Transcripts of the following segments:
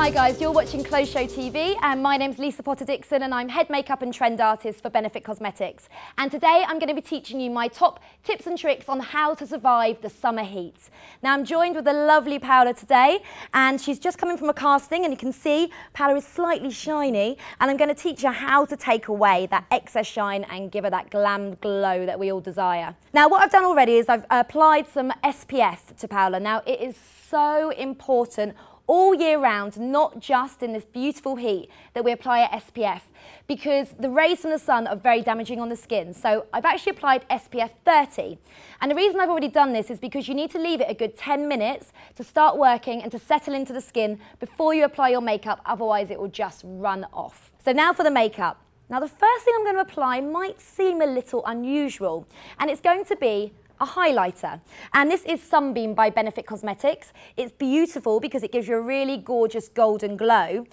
Hi guys, you're watching Clothes Show TV and my name's Lisa Potter-Dixon and I'm head makeup and trend artist for Benefit Cosmetics. And today I'm going to be teaching you my top tips and tricks on how to survive the summer heat. Now I'm joined with the lovely Paola today and she's just coming from a casting and you can see Paola is slightly shiny and I'm going to teach her how to take away that excess shine and give her that glam glow that we all desire. Now what I've done already is I've applied some SPF to Paola. Now it is so important all year round, not just in this beautiful heat, that we apply a SPF because the rays from the sun are very damaging on the skin. So I've actually applied SPF 30. And the reason I've already done this is because you need to leave it a good 10 minutes to start working and to settle into the skin before you apply your makeup, otherwise it will just run off. So now for the makeup. Now the first thing I'm going to apply might seem a little unusual, and it's going to be a highlighter, and this is Sunbeam by Benefit Cosmetics. It's beautiful because it gives you a really gorgeous golden glow,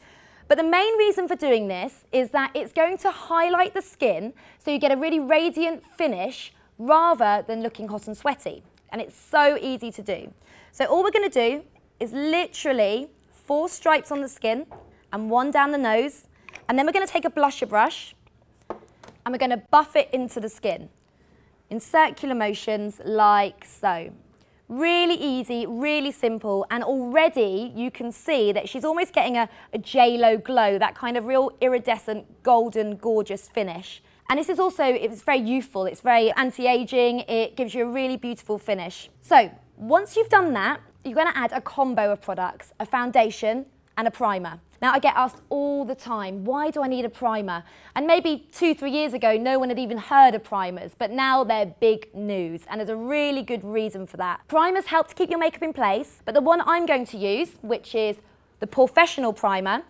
but the main reason for doing this is that it's going to highlight the skin so you get a really radiant finish rather than looking hot and sweaty, and it's so easy to do. So all we're going to do is literally 4 stripes on the skin and 1 down the nose, and then we're going to take a blusher brush and we're going to buff it into the skin in circular motions like so. Really easy, really simple, and already you can see that she's almost getting a J-Lo glow, that kind of real iridescent, golden, gorgeous finish. And this is also, it's very youthful, it's very anti-aging, it gives you a really beautiful finish. So once you've done that, you're going to add a combo of products, a foundation and a primer. Now I get asked all the time, why do I need a primer? And maybe 2-3 years ago, no one had even heard of primers, but now they're big news, and there's a really good reason for that. Primers help to keep your makeup in place, but the one I'm going to use, which is the Porefessional Primer,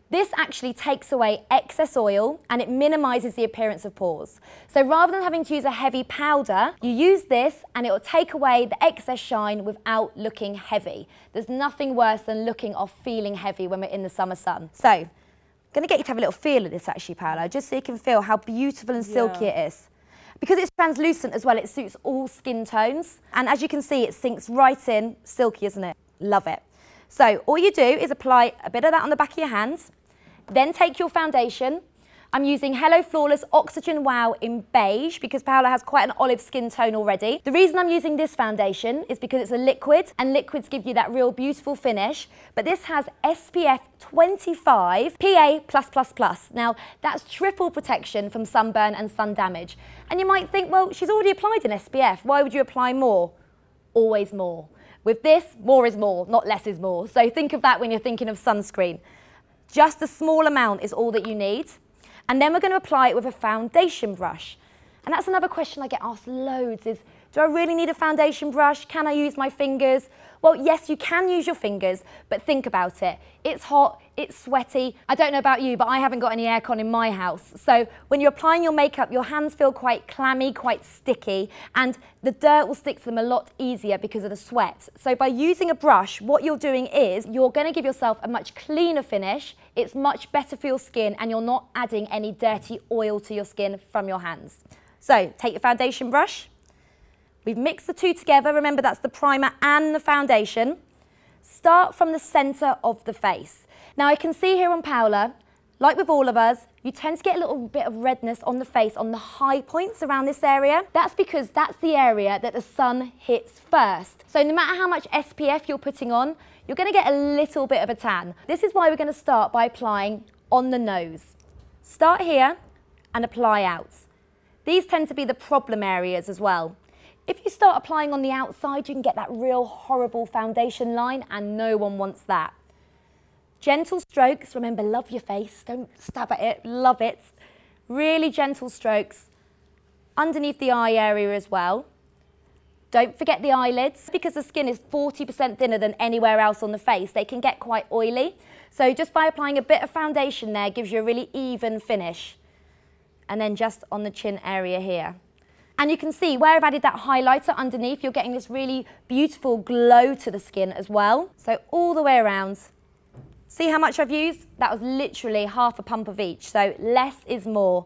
this actually takes away excess oil and it minimises the appearance of pores. So rather than having to use a heavy powder, you use this and it will take away the excess shine without looking heavy. There's nothing worse than looking or feeling heavy when we're in the summer sun. So I'm going to get you to have a little feel of this actually, Paola, just so you can feel how beautiful and silky it is. Because it's translucent as well, it suits all skin tones. And as you can see, it sinks right in, silky, isn't it? Love it. So all you do is apply a bit of that on the back of your hands, then take your foundation. I'm using Hello Flawless Oxygen Wow in Beige because Paola has quite an olive skin tone already. The reason I'm using this foundation is because it's a liquid and liquids give you that real beautiful finish, but this has SPF 25 PA+++. Now that's triple protection from sunburn and sun damage. And you might think, well, she's already applied an SPF, why would you apply more? Always more. With this, more is more, not less is more. So think of that when you're thinking of sunscreen. Just a small amount is all that you need. And then we're going to apply it with a foundation brush. And that's another question I get asked loads is, do I really need a foundation brush? Can I use my fingers? Well, yes, you can use your fingers, but think about it. It's hot, it's sweaty. I don't know about you, but I haven't got any aircon in my house. So when you're applying your makeup, your hands feel quite clammy, quite sticky, and the dirt will stick to them a lot easier because of the sweat. So by using a brush, what you're doing is you're going to give yourself a much cleaner finish. It's much better for your skin, and you're not adding any dirty oil to your skin from your hands. So take your foundation brush. We've mixed the two together. Remember, that's the primer and the foundation. Start from the centre of the face. Now, I can see here on Paola, like with all of us, you tend to get a little bit of redness on the face on the high points around this area. That's because that's the area that the sun hits first. So no matter how much SPF you're putting on, you're going to get a little bit of a tan. This is why we're going to start by applying on the nose. Start here and apply out. These tend to be the problem areas as well. If you start applying on the outside, you can get that real horrible foundation line, and no one wants that. Gentle strokes, remember, love your face, don't stab at it, love it. Really gentle strokes underneath the eye area as well. Don't forget the eyelids, because the skin is 40% thinner than anywhere else on the face. They can get quite oily. So just by applying a bit of foundation there gives you a really even finish. And then just on the chin area here. And you can see where I've added that highlighter underneath, you're getting this really beautiful glow to the skin as well. So all the way around. See how much I've used? That was literally half a pump of each, so less is more.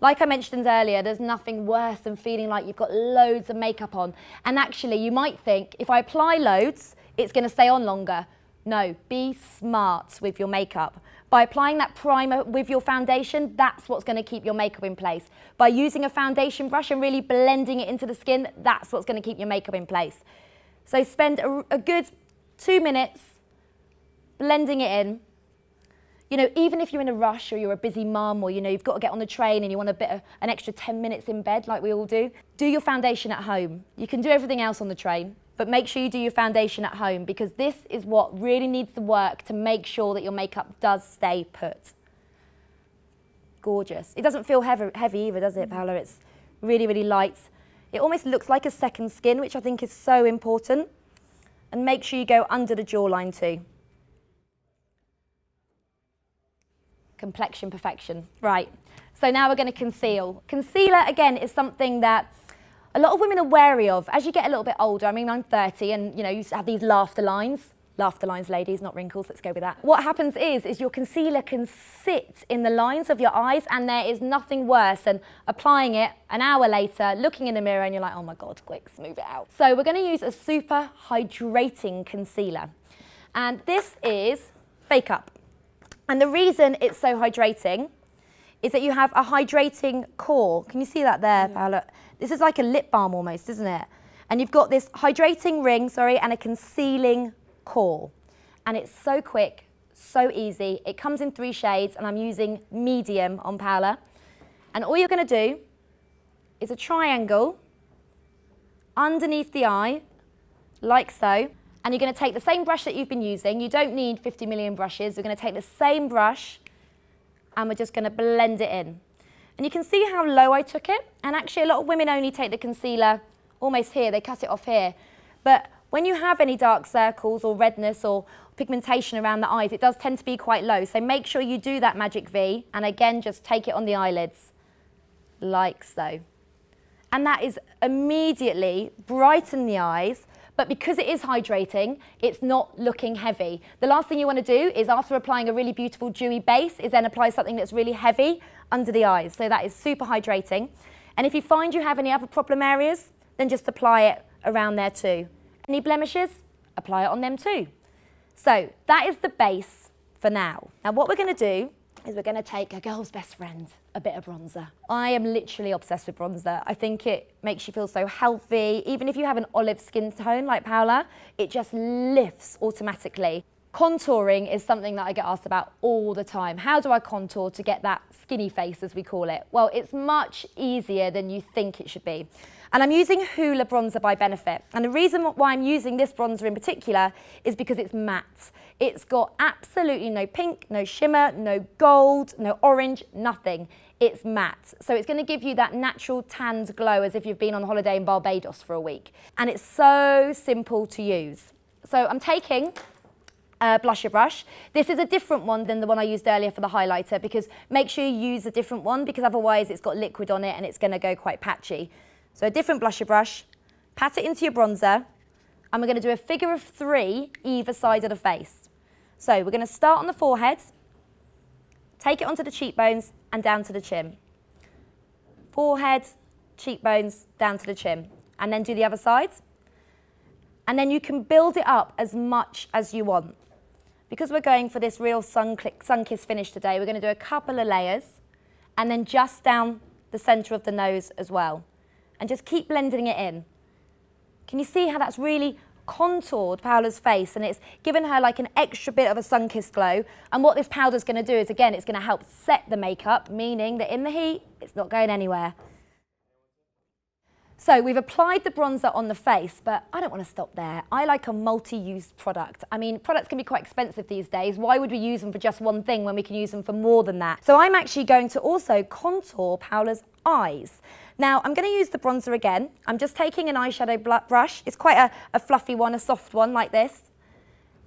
Like I mentioned earlier, there's nothing worse than feeling like you've got loads of makeup on. And actually, you might think, if I apply loads, it's going to stay on longer. No, be smart with your makeup. By applying that primer with your foundation, that's what's going to keep your makeup in place. By using a foundation brush and really blending it into the skin, that's what's going to keep your makeup in place. So spend a good 2 minutes blending it in. You know, even if you're in a rush or you're a busy mum or, you know, you've got to get on the train and you want an extra 10 minutes in bed like we all do your foundation at home. You can do everything else on the train, but make sure you do your foundation at home, because this is what really needs the work to make sure that your makeup does stay put. Gorgeous. It doesn't feel heavy either, does it, Paola? It's really, really light. It almost looks like a second skin, which I think is so important. And make sure you go under the jawline too. Complexion perfection. Right, so now we're going to conceal. Concealer, again, is something that a lot of women are wary of as you get a little bit older. I mean, I'm 30 and, you know, you used to have these laughter lines. Laughter lines, ladies, not wrinkles, let's go with that. What happens is your concealer can sit in the lines of your eyes, and there is nothing worse than applying it an hour later, looking in the mirror and you're like, oh my God, quick, smooth it out. So we're going to use a super hydrating concealer. And this is Fake Up. And the reason it's so hydrating is that you have a hydrating core. Can you see that there, Paola? This is like a lip balm almost, isn't it? And you've got this hydrating ring, and a concealing core. And it's so quick, so easy. It comes in 3 shades, and I'm using medium on Paola. And all you're going to do is a triangle underneath the eye, like so. And you're going to take the same brush that you've been using. You don't need 50 million brushes. We're going to take the same brush, and we're just going to blend it in. And you can see how low I took it. And actually, a lot of women only take the concealer almost here. They cut it off here. But when you have any dark circles or redness or pigmentation around the eyes, it does tend to be quite low. So make sure you do that magic V. And again, just take it on the eyelids, like so. And that is immediately brighten the eyes. But because it is hydrating, it's not looking heavy. The last thing you want to do is, after applying a really beautiful dewy base, is then apply something that's really heavy under the eyes. So that is super hydrating. And if you find you have any other problem areas, then just apply it around there too. Any blemishes, apply it on them too. So that is the base for now. Now what we're going to do is we're going to take a girl's best friend, a bit of bronzer. I am literally obsessed with bronzer. I think it makes you feel so healthy. Even if you have an olive skin tone like Paola, it just lifts automatically. Contouring is something that I get asked about all the time. How do I contour to get that skinny face, as we call it? Well, it's much easier than you think it should be. And I'm using Hoola Bronzer by Benefit. And the reason why I'm using this bronzer in particular is because it's matte. It's got absolutely no pink, no shimmer, no gold, no orange, nothing. It's matte. So it's going to give you that natural tanned glow as if you've been on holiday in Barbados for a week. And it's so simple to use. So I'm taking a blusher brush. This is a different one than the one I used earlier for the highlighter, because make sure you use a different one, because otherwise it's got liquid on it and it's going to go quite patchy. So a different blusher brush, pat it into your bronzer, and we're going to do a figure of 3 either side of the face. So we're going to start on the forehead, take it onto the cheekbones and down to the chin. Forehead, cheekbones, down to the chin. And then do the other side. And then you can build it up as much as you want. Because we're going for this real sun-kissed finish today, we're going to do a couple of layers, and then just down the centre of the nose as well. And just keep blending it in. Can you see how that's really contoured Paola's face, and it's given her like an extra bit of a sun-kissed glow? And what this powder's going to do is, again, it's going to help set the makeup, meaning that in the heat, it's not going anywhere. So we've applied the bronzer on the face, but I don't want to stop there. I like a multi-use product. I mean, products can be quite expensive these days. Why would we use them for just one thing when we can use them for more than that? So I'm actually going to also contour Paola's eyes. Now, I'm going to use the bronzer again. I'm just taking an eyeshadow brush. It's quite a fluffy one, a soft one like this.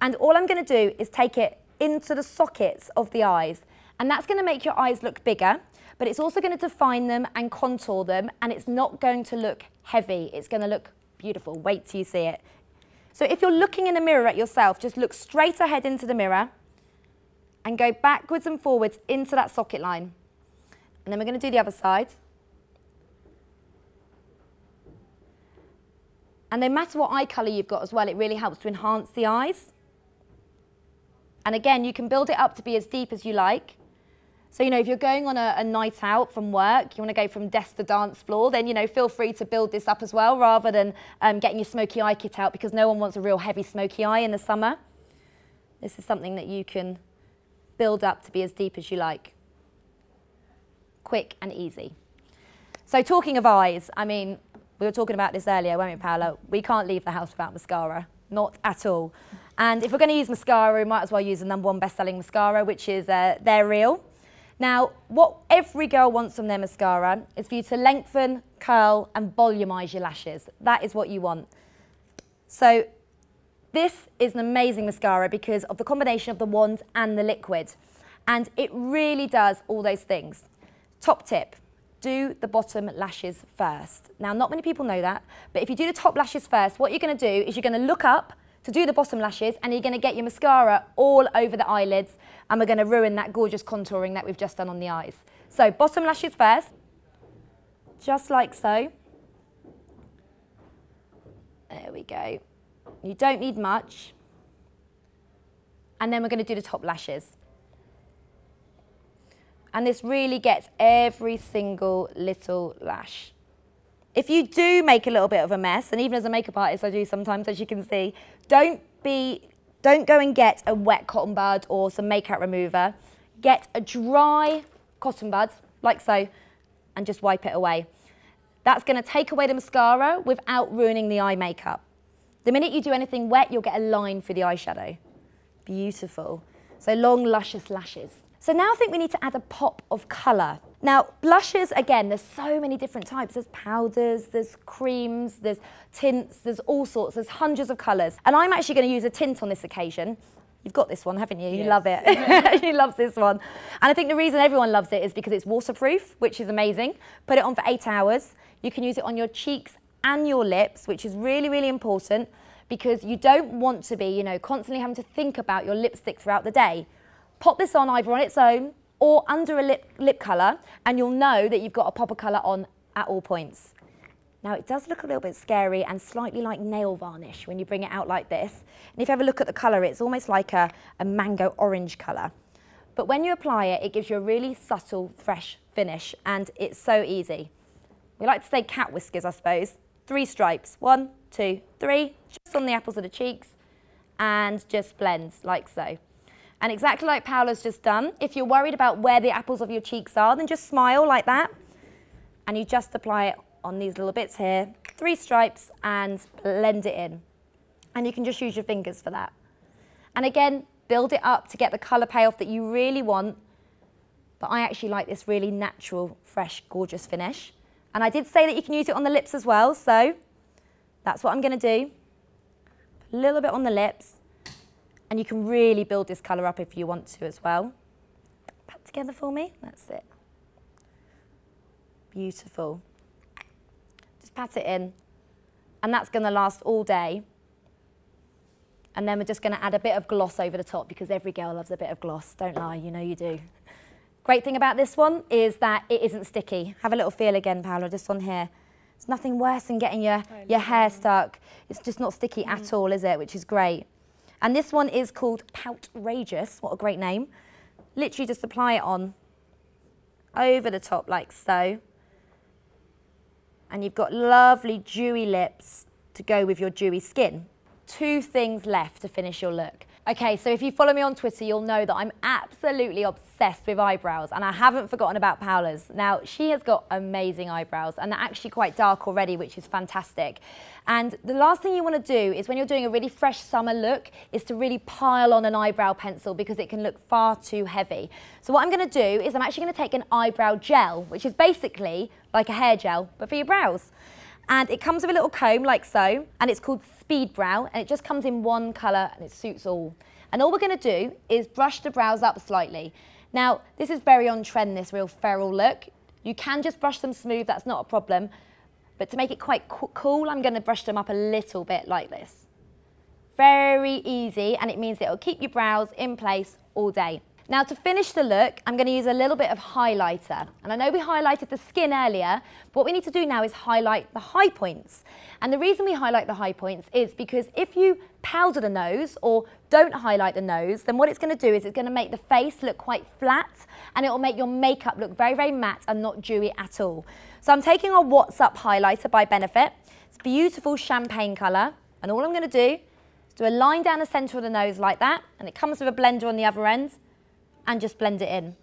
And all I'm going to do is take it into the sockets of the eyes. And that's going to make your eyes look bigger, but it's also going to define them and contour them, and it's not going to look heavy. It's going to look beautiful. Wait till you see it. So if you're looking in the mirror at yourself, just look straight ahead into the mirror and go backwards and forwards into that socket line. And then we're going to do the other side. And no matter what eye colour you've got as well, it really helps to enhance the eyes. And again, you can build it up to be as deep as you like. So, you know, if you're going on a night out from work, you want to go from desk to dance floor, then, you know, feel free to build this up as well, rather than getting your smoky eye kit out, because no one wants a real heavy smoky eye in the summer. This is something that you can build up to be as deep as you like. Quick and easy. So talking of eyes, I mean, we were talking about this earlier, weren't we, Paola? We can't leave the house without mascara, not at all. And if we're going to use mascara, we might as well use the #1 best-selling mascara, which is They're Real. Now, what every girl wants from their mascara is for you to lengthen, curl, and volumize your lashes. That is what you want. So this is an amazing mascara because of the combination of the wand and the liquid. And it really does all those things. Top tip, do the bottom lashes first. Now, not many people know that, but if you do the top lashes first, what you're going to do is you're going to look up to do the bottom lashes, and you're going to get your mascara all over the eyelids, and we're going to ruin that gorgeous contouring that we've just done on the eyes. So bottom lashes first, just like so. There we go. You don't need much. And then we're going to do the top lashes. And this really gets every single little lash. If you do make a little bit of a mess, and even as a makeup artist I do sometimes, as you can see, don't go and get a wet cotton bud or some makeup remover. Get a dry cotton bud, like so, and just wipe it away. That's going to take away the mascara without ruining the eye makeup. The minute you do anything wet, you'll get a line through the eyeshadow. Beautiful. So long, luscious lashes. So now I think we need to add a pop of colour. Now, blushes, again, there's so many different types. There's powders, there's creams, there's tints, there's all sorts, there's hundreds of colours. And I'm actually going to use a tint on this occasion. You've got this one, haven't you? Yes. You love it. He loves this one. And I think the reason everyone loves it is because it's waterproof, which is amazing. Put it on for 8 hours. You can use it on your cheeks and your lips, which is really, really important, because you don't want to be, you know, constantly having to think about your lipstick throughout the day. Pop this on either on its own or under a lip colour, and you'll know that you've got a pop of colour on at all points. Now, it does look a little bit scary and slightly like nail varnish when you bring it out like this. And if you ever look at the colour, it's almost like a mango orange colour. But when you apply it, it gives you a really subtle, fresh finish, and it's so easy. We like to say cat whiskers, I suppose. 3 stripes, 1, 2, 3, just on the apples of the cheeks, and just blends like so. And exactly like Paola's just done, if you're worried about where the apples of your cheeks are, then just smile like that. And you just apply it on these little bits here, 3 stripes, and blend it in. And you can just use your fingers for that. And again, build it up to get the colour payoff that you really want. But I actually like this really natural, fresh, gorgeous finish. And I did say that you can use it on the lips as well, so that's what I'm going to do. A little bit on the lips. And you can really build this colour up if you want to as well. Pat together for me, that's it. Beautiful. Just pat it in, and that's going to last all day. And then we're just going to add a bit of gloss over the top, because every girl loves a bit of gloss, don't lie, you know you do. Great thing about this one is that it isn't sticky. Have a little feel again, Paola, just on here. It's nothing worse than getting your hair stuck. It's just not sticky at all, is it? Which is great. And this one is called Poutrageous. What a great name. Literally just apply it on over the top like so. And you've got lovely dewy lips to go with your dewy skin. 2 things left to finish your look. Okay, so if you follow me on Twitter, you'll know that I'm absolutely obsessed with eyebrows, and I haven't forgotten about Paola's. Now, she has got amazing eyebrows, and they're actually quite dark already, which is fantastic. And the last thing you want to do is, when you're doing a really fresh summer look, is to really pile on an eyebrow pencil, because it can look far too heavy. So what I'm going to do is I'm actually going to take an eyebrow gel, which is basically like a hair gel, but for your brows. And it comes with a little comb like so, and it's called Speedbrow, and it just comes in one colour and it suits all. And all we're going to do is brush the brows up slightly. Now, this is very on trend, this real feral look. You can just brush them smooth, that's not a problem. But to make it quite cool, I'm going to brush them up a little bit like this. Very easy, and it means that it'll keep your brows in place all day. Now to finish the look, I'm going to use a little bit of highlighter. And I know we highlighted the skin earlier, but what we need to do now is highlight the high points. And the reason we highlight the high points is because if you powder the nose or don't highlight the nose, then what it's going to do is it's going to make the face look quite flat, and it will make your makeup look very, very matte and not dewy at all. So I'm taking our What's Up highlighter by Benefit. It's a beautiful champagne colour, and all I'm going to do is do a line down the centre of the nose like that, and it comes with a blender on the other end, and just blend it in.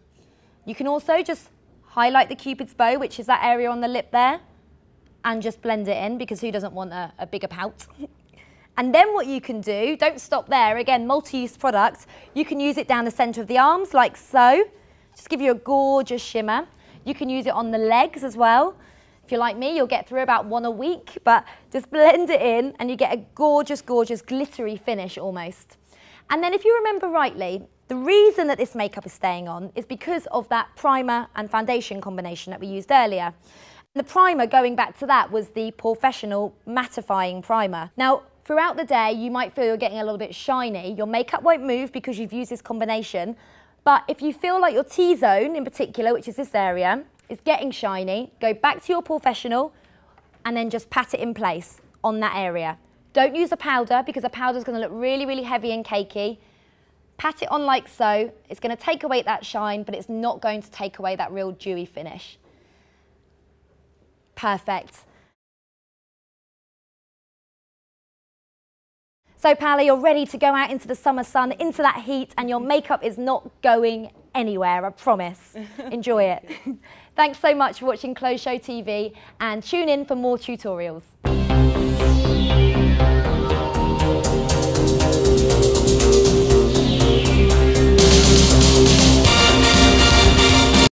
You can also just highlight the Cupid's bow, which is that area on the lip there, and just blend it in, because who doesn't want a bigger pout? And then what you can do, don't stop there, again, multi-use product, you can use it down the centre of the arms like so, just give you a gorgeous shimmer. You can use it on the legs as well. If you're like me, you'll get through about one a week, but just blend it in and you get a gorgeous, gorgeous glittery finish almost. And then if you remember rightly, the reason that this makeup is staying on is because of that primer and foundation combination that we used earlier. The primer, going back to that, was the Porefessional mattifying primer. Now, throughout the day, you might feel you're getting a little bit shiny. Your makeup won't move because you've used this combination. But if you feel like your T-zone in particular, which is this area, is getting shiny, go back to your Porefessional and then just pat it in place on that area. Don't use a powder, because a powder is going to look really, really heavy and cakey. Pat it on like so. It's going to take away that shine, but it's not going to take away that real dewy finish. Perfect. So Pally, you're ready to go out into the summer sun, into that heat, and your makeup is not going anywhere, I promise. Enjoy it. Thanks so much for watching Close Show TV, and tune in for more tutorials.